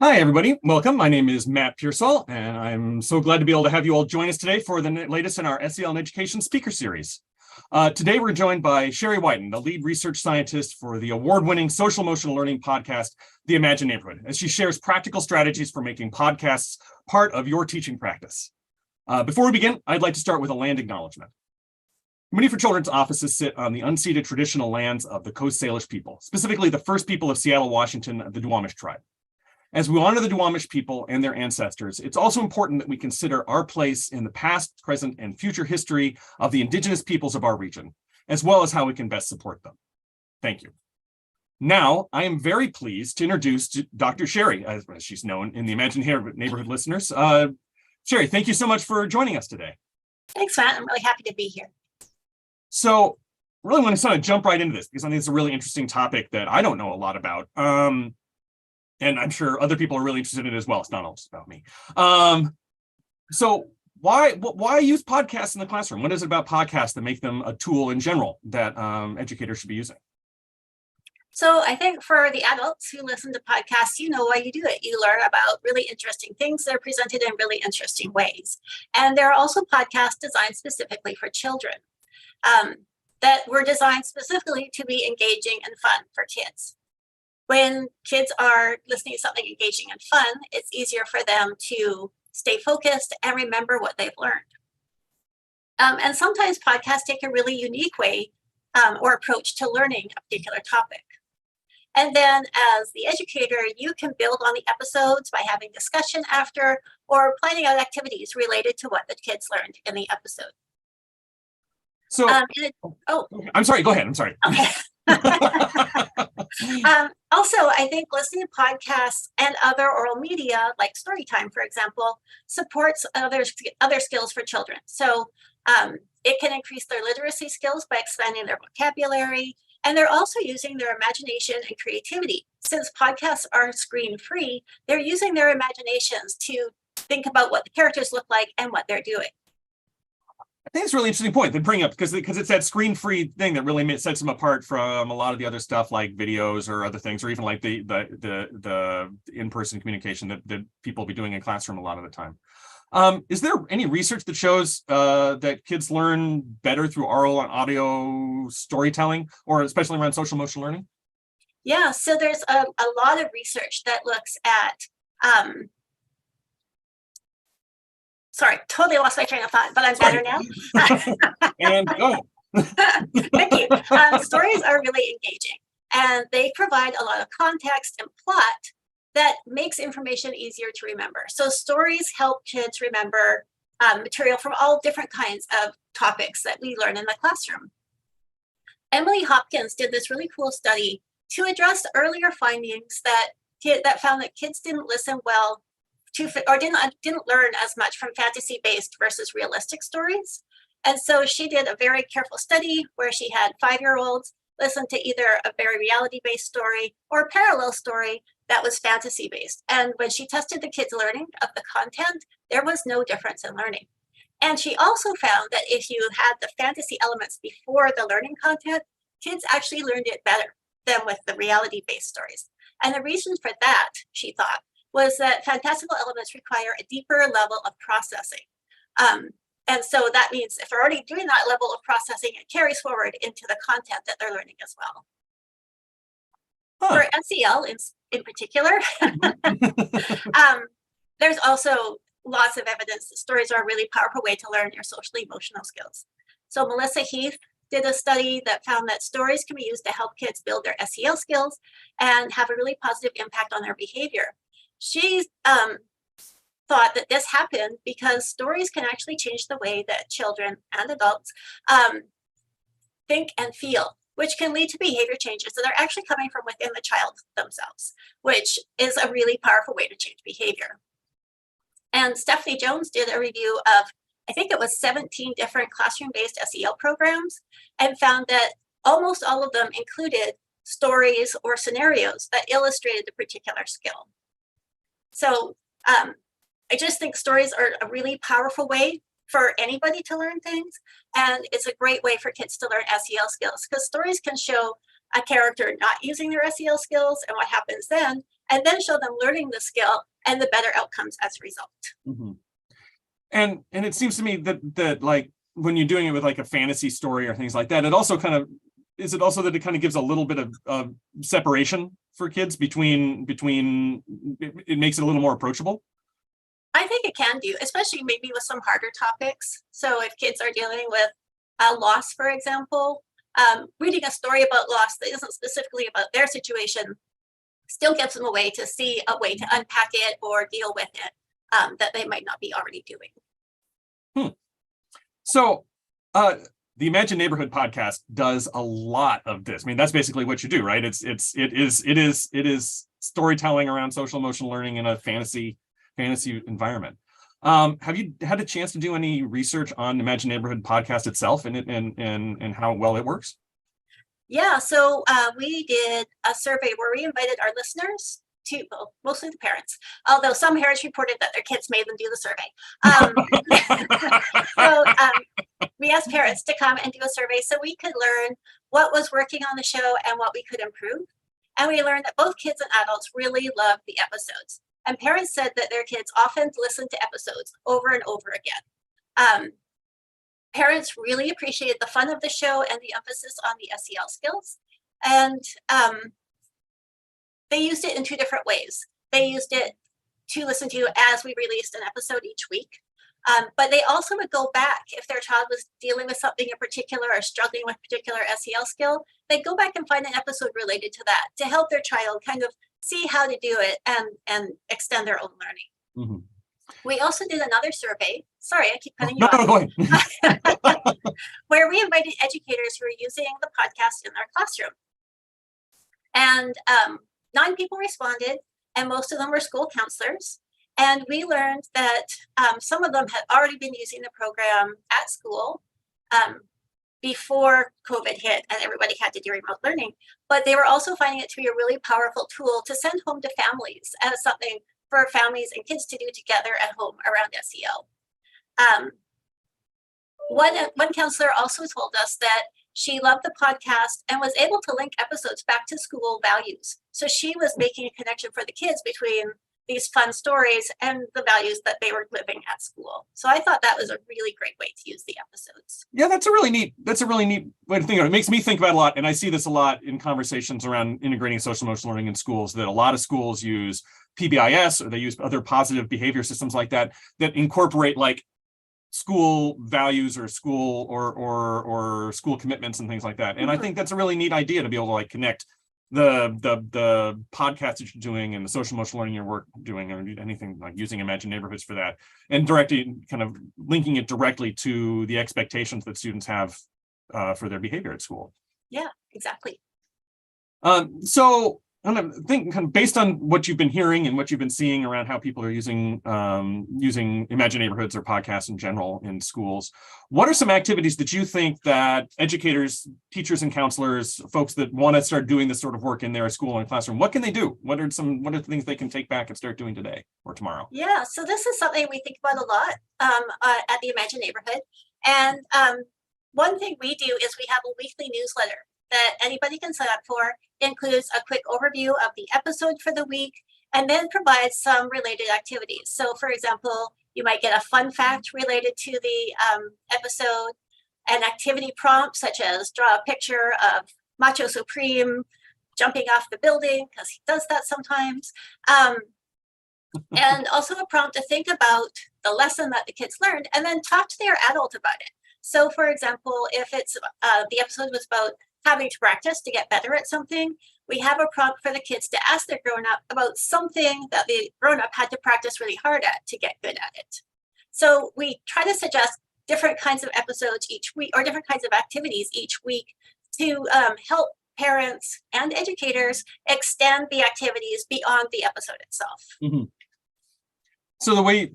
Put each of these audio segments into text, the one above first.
Hi, everybody. Welcome. My name is Matt Pearsall, and I'm so glad to be able to have you all join us today for the latest in our SEL and Education speaker series. Today, we're joined by Sherry Whiten, the lead research scientist for the award-winning social emotional learning podcast, The Imagine Neighborhood, as she shares practical strategies for making podcasts part of your teaching practice. Before we begin, I'd like to start with a land acknowledgement. Committee for Children's offices sit on the unceded traditional lands of the Coast Salish people, specifically the first people of Seattle, Washington, the Duwamish tribe. As we honor the Duwamish people and their ancestors, it's also important that we consider our place in the past, present, and future history of the Indigenous peoples of our region, as well as how we can best support them. Thank you. Now, I am very pleased to introduce Dr. Sherry, as she's known in the Imagine Neighborhood listeners. Sherry, thank you so much for joining us today. Thanks, Matt. I'm really happy to be here. So, really want to sort of jump right into this because I think it's a really interesting topic that I don't know a lot about. And I'm sure other people are really interested in it as well. It's not all just about me. So why use podcasts in the classroom? What is it about podcasts that make them a tool in general that educators should be using? So I think for the adults who listen to podcasts, you know why you do it. You learn about really interesting things that are presented in really interesting ways. And there are also podcasts designed specifically for children that were designed specifically to be engaging and fun for kids. When kids are listening to something engaging and fun, it's easier for them to stay focused and remember what they've learned. And sometimes podcasts take a really unique way or approach to learning a particular topic. And then as the educator, you can build on the episodes by having discussion after or planning out activities related to what the kids learned in the episode. So, I'm sorry, go ahead. I'm sorry. Okay. Also, I think listening to podcasts and other oral media, like Storytime, for example, supports other skills for children. So it can increase their literacy skills by expanding their vocabulary, and they're also using their imagination and creativity. Since podcasts are screen-free, they're using their imaginations to think about what the characters look like and what they're doing. I think it's a really interesting point to bring up because it's that screen-free thing that really sets them apart from a lot of the other stuff like videos or other things, or even like the in-person communication that people be doing in classroom a lot of the time. Is there any research that shows that kids learn better through oral and audio storytelling, or especially around social emotional learning? Yeah, so there's a lot of research that looks at sorry, totally lost my train of thought, but I'm better now. And go. Thank you. Stories are really engaging, and they provide a lot of context and plot that makes information easier to remember. So stories help kids remember material from all different kinds of topics that we learn in the classroom. Emily Hopkins did this really cool study to address earlier findings that found that kids didn't listen well to, or didn't learn as much from fantasy-based versus realistic stories. And so she did a very careful study where she had 5-year-olds listen to either a very reality-based story or a parallel story that was fantasy-based. And when she tested the kids' learning of the content, there was no difference in learning. And she also found that if you had the fantasy elements before the learning content, kids actually learned it better than with the reality-based stories. And the reason for that, she thought, was that fantastical elements require a deeper level of processing. And so that means if they're already doing that level of processing, it carries forward into the content that they're learning as well. For SEL in particular, there's also lots of evidence that stories are a really powerful way to learn your social emotional skills. So Melissa Heath did a study that found that stories can be used to help kids build their SEL skills and have a really positive impact on their behavior. She thought that this happened because stories can actually change the way that children and adults think and feel, which can lead to behavior changes that are actually coming from within the child themselves, which is a really powerful way to change behavior. And Stephanie Jones did a review of, I think it was 17 different classroom-based SEL programs, and found that almost all of them included stories or scenarios that illustrated the particular skill. So I just think stories are a really powerful way for anybody to learn things. And it's a great way for kids to learn SEL skills because stories can show a character not using their SEL skills and what happens then, and then show them learning the skill and the better outcomes as a result. Mhm. And it seems to me that like when you're doing it with like a fantasy story or things like that, it also kind of is it also that it kind of gives a little bit of separation for kids between it makes it a little more approachable. I think it can do, especially maybe with some harder topics. So if kids are dealing with a loss, for example, reading a story about loss that isn't specifically about their situation still gives them a way to see a way to unpack it or deal with it that they might not be already doing. So the Imagine Neighborhood podcast does a lot of this. I mean, that's basically what you do, right? It is storytelling around social emotional learning in a fantasy environment. Have you had a chance to do any research on Imagine Neighborhood podcast itself and how well it works? Yeah, so we did a survey where we invited our listeners to, well, mostly the parents, although some parents reported that their kids made them do the survey. So we asked parents to come and do a survey so we could learn what was working on the show and what we could improve. And we learned that both kids and adults really loved the episodes. And parents said that their kids often listen to episodes over and over again. Parents really appreciated the fun of the show and the emphasis on the SEL skills. And they used it in two different ways. They used it to listen to as we released an episode each week. But they also would go back if their child was dealing with something in particular or struggling with a particular SEL skill. They'd go back and find an episode related to that to help their child kind of see how to do it and extend their own learning. Mhm. We also did another survey. Sorry, I keep cutting you No, off. go ahead. Where we invited educators who were using the podcast in their classroom. And 9 people responded, and most of them were school counselors. And we learned that some of them had already been using the program at school before COVID hit and everybody had to do remote learning. But they were also finding it to be a really powerful tool to send home to families as something for families and kids to do together at home around SEL. One counselor also told us that she loved the podcast and was able to link episodes back to school values. So she was making a connection for the kids between these fun stories and the values that they were living at school. So I thought that was a really great way to use the episodes. Yeah, that's a really neat way to think of it. It makes me think about it a lot, and I see this a lot in conversations around integrating social emotional learning in schools, that a lot of schools use PBIS or they use other positive behavior systems like that incorporate like school values or school or school commitments and things like that. And I think that's a really neat idea to be able to like connect the podcast that you're doing and the social emotional learning you're doing, or anything like using Imagine Neighborhoods for that, and directly kind of linking it directly to the expectations that students have for their behavior at school. Yeah, exactly. So I think kind of based on what you've been hearing and what you've been seeing around how people are using Imagine Neighborhoods or podcasts in general in schools, what are some activities that you think that educators, teachers and counselors, folks that want to start doing this sort of work in their school and classroom, what can they do? What are the things they can take back and start doing today or tomorrow? Yeah, so this is something we think about a lot at the Imagine Neighborhood. And one thing we do is we have a weekly newsletter that anybody can sign up for. Includes a quick overview of the episode for the week, and then provides some related activities. So for example, you might get a fun fact related to the episode, an activity prompt such as draw a picture of Macho Supreme jumping off the building, because he does that sometimes. And also a prompt to think about the lesson that the kids learned and then talk to their adult about it. So for example, if it's the episode was about having to practice to get better at something, we have a prompt for the kids to ask their grown-up about something that the grown-up had to practice really hard at to get good at it. So we try to suggest different kinds of episodes each week, or different kinds of activities each week, to help parents and educators extend the activities beyond the episode itself. Mm-hmm. So the way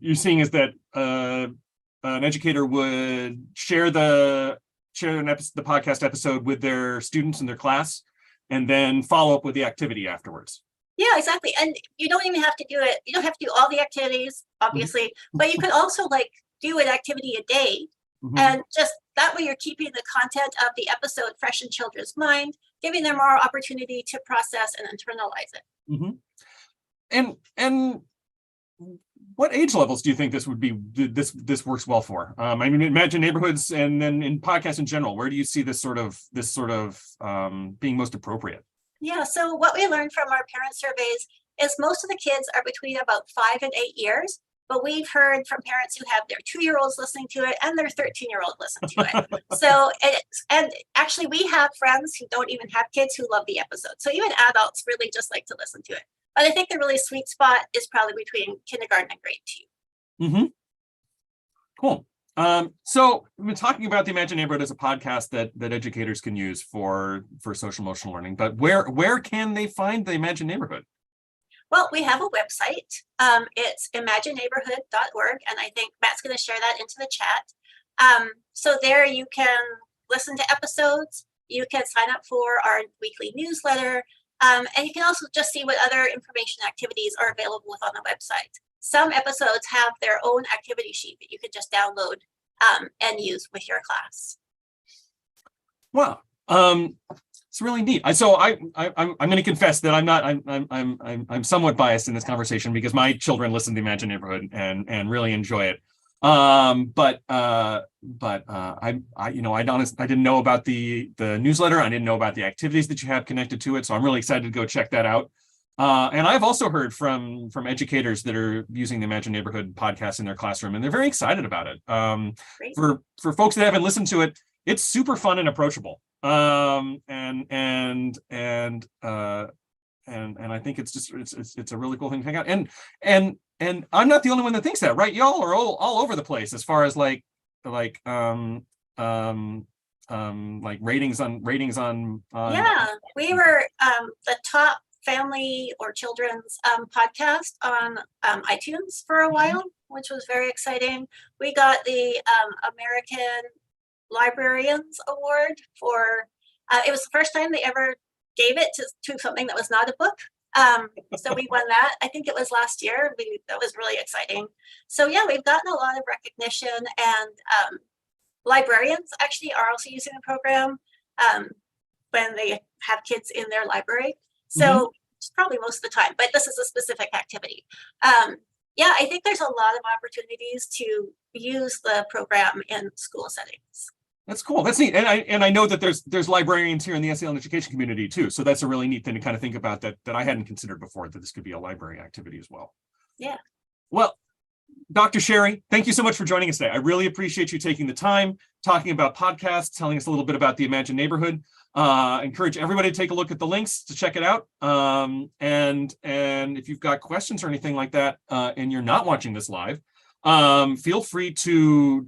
you're seeing is that an educator would share the podcast episode with their students in their class, and then follow up with the activity afterwards. Yeah, exactly. And you don't even have to do it. You don't have to do all the activities, obviously, but you could also like do an activity a day. And just that way you're keeping the content of the episode fresh in children's mind. giving them more opportunity to process and internalize it. And what age levels do you think this would be? This works well for? I mean, Imagine Neighborhoods, and then in podcasts in general, where do you see this sort of being most appropriate? Yeah, so what we learned from our parent surveys is most of the kids are between about 5 and 8 years, but we've heard from parents who have their 2-year-olds listening to it and their 13-year-old listen to it. So, and actually we have friends who don't even have kids who love the episode. So even adults really just like to listen to it. But I think the really sweet spot is probably between kindergarten and grade 2. Cool. So we've been talking about the Imagine Neighborhood as a podcast that educators can use for social emotional learning, but where can they find the Imagine Neighborhood? Well, we have a website. It's imagineneighborhood.org, and I think Matt's going to share that into the chat. So there you can listen to episodes, you can sign up for our weekly newsletter, and you can also just see what other information activities are available on the website. Some episodes have their own activity sheet that you can just download and use with your class. Wow. It's really neat. So I'm going to confess that I'm somewhat biased in this conversation because my children listen to the Imagine Neighborhood and really enjoy it. But I didn't know about the newsletter. I didn't know about the activities that you have connected to it. So I'm really excited to go check that out. And I've also heard from educators that are using the Imagine Neighborhood podcast in their classroom, and they're very excited about it. For folks that haven't listened to it, it's super fun and approachable. And I think it's a really cool thing to hang out. And I'm not the only one that thinks that, right? Y'all are all over the place as far as like ratings on. Yeah, we were the top family or children's podcast on iTunes for a while, which was very exciting. We got the American Librarians Award for it was the first time they ever gave it to something that was not a book. So we won that. I think it was last year. That was really exciting. So yeah, we've gotten a lot of recognition, and librarians actually are also using the program when they have kids in their library. So it's probably most of the time, but this is a specific activity. Yeah, I think there's a lot of opportunities to use the program in school settings. That's cool. That's neat. And I know that there's librarians here in the SEL and education community too. So that's a really neat thing to kind of think about that I hadn't considered before, that this could be a library activity as well. Yeah. Well, Dr. Sherry, thank you so much for joining us today. I really appreciate you taking the time, talking about podcasts, telling us a little bit about the Imagine Neighborhood. Encourage everybody to take a look at the links to check it out. And if you've got questions or anything like that, and you're not watching this live, feel free to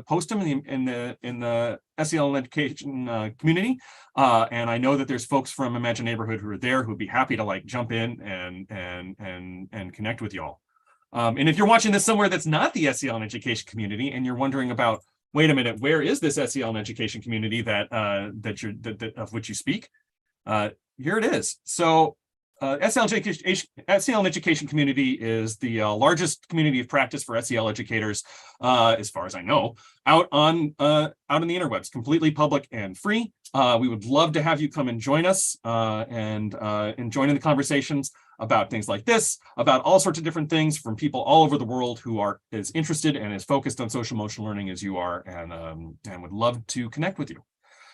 post them in the SEL and education community. And I know that there's folks from Imagine Neighborhood who are there who'd be happy to like jump in and connect with y'all. And if you're watching this somewhere that's not the SEL and education community, and you're wondering about, wait a minute, where is this SEL and education community that of which you speak? Here it is. So SEL and education community is the largest community of practice for SEL educators, as far as I know, out in the interwebs, completely public and free. We would love to have you come and join us and join in the conversations about things like this, about all sorts of different things from people all over the world who are as interested and as focused on social emotional learning as you are, and would love to connect with you.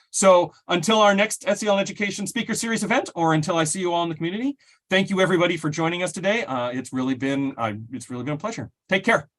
So until our next SEL and Education Speaker Series event, or until I see you all in the community, thank you everybody for joining us today. It's really been a pleasure. Take care.